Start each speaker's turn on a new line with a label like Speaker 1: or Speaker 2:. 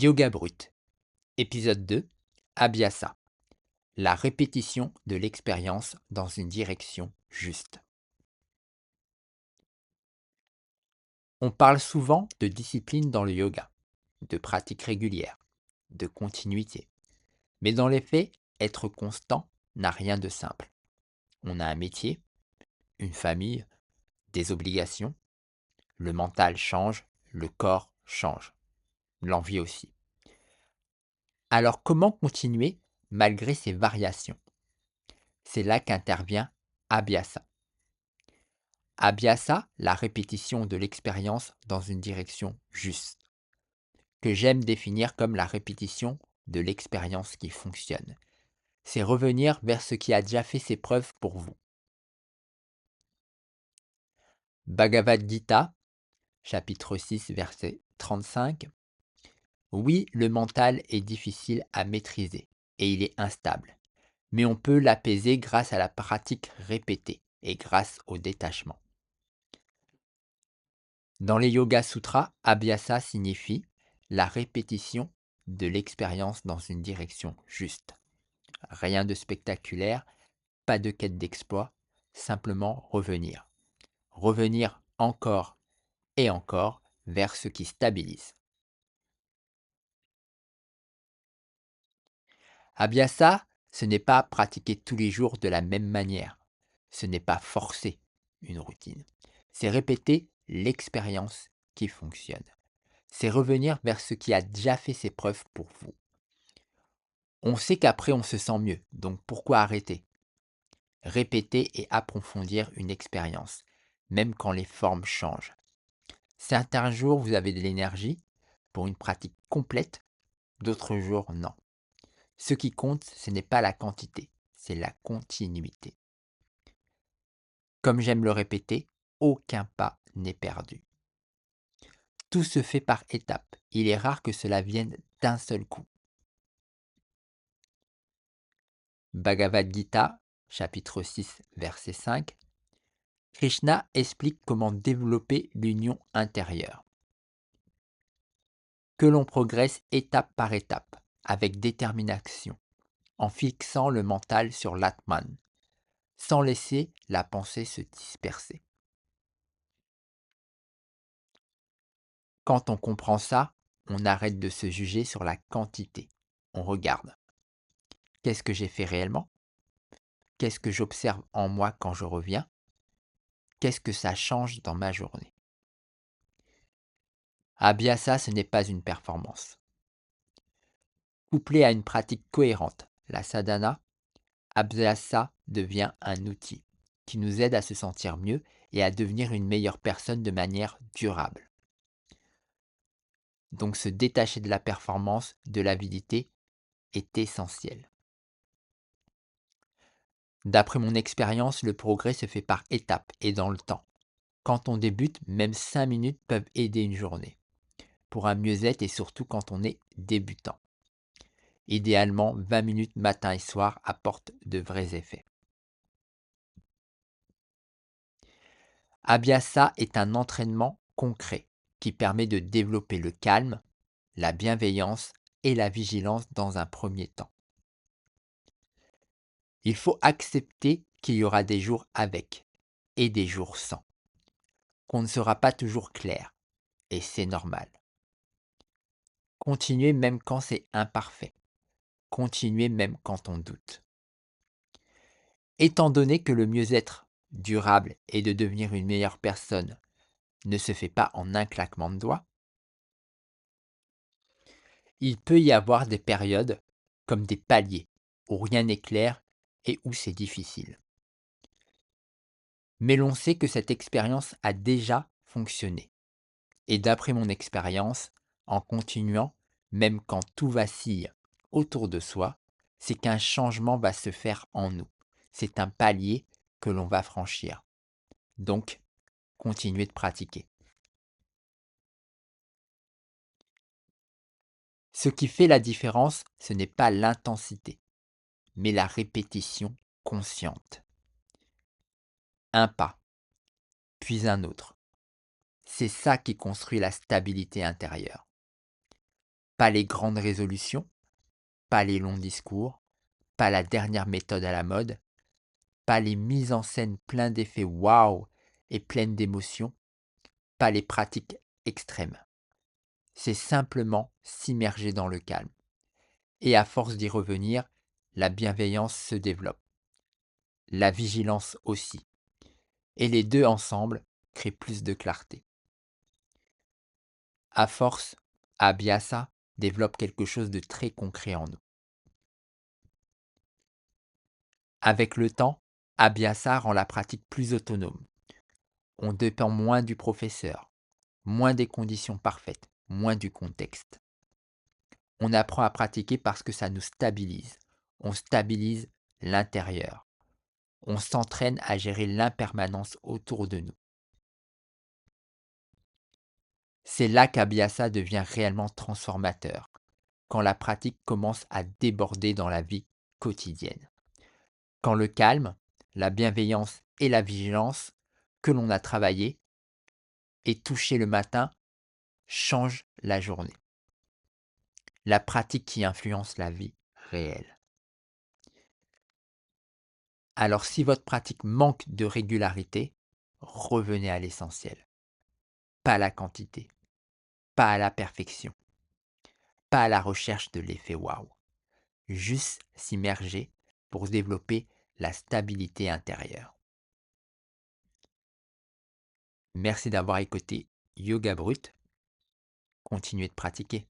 Speaker 1: Yoga Brut, épisode 2, Abhyasa, la répétition de l'expérience dans une direction juste. On parle souvent de discipline dans le yoga, de pratique régulière, de continuité. Mais dans les faits, être constant n'a rien de simple. On a un métier, une famille, des obligations, le mental change, le corps change, l'envie aussi. Alors comment continuer malgré ces variations? C'est là qu'intervient Abhyasa. Abhyasa, la répétition de l'expérience dans une direction juste, que j'aime définir comme la répétition de l'expérience qui fonctionne. C'est revenir vers ce qui a déjà fait ses preuves pour vous. Bhagavad Gita, chapitre 6, verset 35. Oui, le mental est difficile à maîtriser et il est instable, mais on peut l'apaiser grâce à la pratique répétée et grâce au détachement. Dans les Yoga Sutras, Abhyasa signifie la répétition de l'expérience dans une direction juste. Rien de spectaculaire, pas de quête d'exploit, simplement revenir. Revenir encore et encore vers ce qui stabilise. Abhyasa, ce n'est pas pratiquer tous les jours de la même manière. Ce n'est pas forcer une routine. C'est répéter l'expérience qui fonctionne. C'est revenir vers ce qui a déjà fait ses preuves pour vous. On sait qu'après on se sent mieux, donc pourquoi arrêter? Répéter et approfondir une expérience, même quand les formes changent. Certains jours vous avez de l'énergie pour une pratique complète, d'autres jours non. Ce qui compte, ce n'est pas la quantité, c'est la continuité. Comme j'aime le répéter, aucun pas n'est perdu. Tout se fait par étapes. Il est rare que cela vienne d'un seul coup. Bhagavad Gita, chapitre 6, verset 5. Krishna explique comment développer l'union intérieure. Que l'on progresse étape par étape, avec détermination, en fixant le mental sur l'Atman, sans laisser la pensée se disperser. Quand on comprend ça, on arrête de se juger sur la quantité. On regarde. Qu'est-ce que j'ai fait réellement? Qu'est-ce que j'observe en moi quand je reviens? Qu'est-ce que ça change dans ma journée? Abhyasa, ce n'est pas une performance. Couplé à une pratique cohérente, la sadhana, Abhyasa devient un outil qui nous aide à se sentir mieux et à devenir une meilleure personne de manière durable. Donc se détacher de la performance, de l'avidité, est essentiel. D'après mon expérience, le progrès se fait par étapes et dans le temps. Quand on débute, même 5 minutes peuvent aider une journée, pour un mieux-être et surtout quand on est débutant. Idéalement, 20 minutes matin et soir apportent de vrais effets. Abhyasa est un entraînement concret qui permet de développer le calme, la bienveillance et la vigilance dans un premier temps. Il faut accepter qu'il y aura des jours avec et des jours sans, qu'on ne sera pas toujours clair, et c'est normal. Continuez même quand c'est imparfait. Continuez même quand on doute. Étant donné que le mieux-être durable et de devenir une meilleure personne ne se fait pas en un claquement de doigts, il peut y avoir des périodes comme des paliers où rien n'est clair et où c'est difficile. Mais l'on sait que cette expérience a déjà fonctionné. Et d'après mon expérience, en continuant, même quand tout vacille autour de soi, c'est qu'un changement va se faire en nous. C'est un palier que l'on va franchir. Donc, continuez de pratiquer. Ce qui fait la différence, ce n'est pas l'intensité, mais la répétition consciente. Un pas, puis un autre. C'est ça qui construit la stabilité intérieure. Pas les grandes résolutions, pas les longs discours, pas la dernière méthode à la mode, pas les mises en scène pleines d'effets waouh et pleines d'émotions, pas les pratiques extrêmes. C'est simplement s'immerger dans le calme. Et à force d'y revenir, la bienveillance se développe, la vigilance aussi. Et les deux ensemble créent plus de clarté. À force, Abhyasa développe quelque chose de très concret en nous. Avec le temps, Abhyasa rend la pratique plus autonome. On dépend moins du professeur, moins des conditions parfaites, moins du contexte. On apprend à pratiquer parce que ça nous stabilise. On stabilise l'intérieur. On s'entraîne à gérer l'impermanence autour de nous. C'est là qu'Abhyasa devient réellement transformateur, quand la pratique commence à déborder dans la vie quotidienne. Quand le calme, la bienveillance et la vigilance que l'on a travaillé et touché le matin changent la journée. La pratique qui influence la vie réelle. Alors si votre pratique manque de régularité, revenez à l'essentiel. Pas à la quantité, pas à la perfection, pas à la recherche de l'effet waouh. Juste s'immerger pour développer la stabilité intérieure. Merci d'avoir écouté Yoga Brut. Continuez de pratiquer.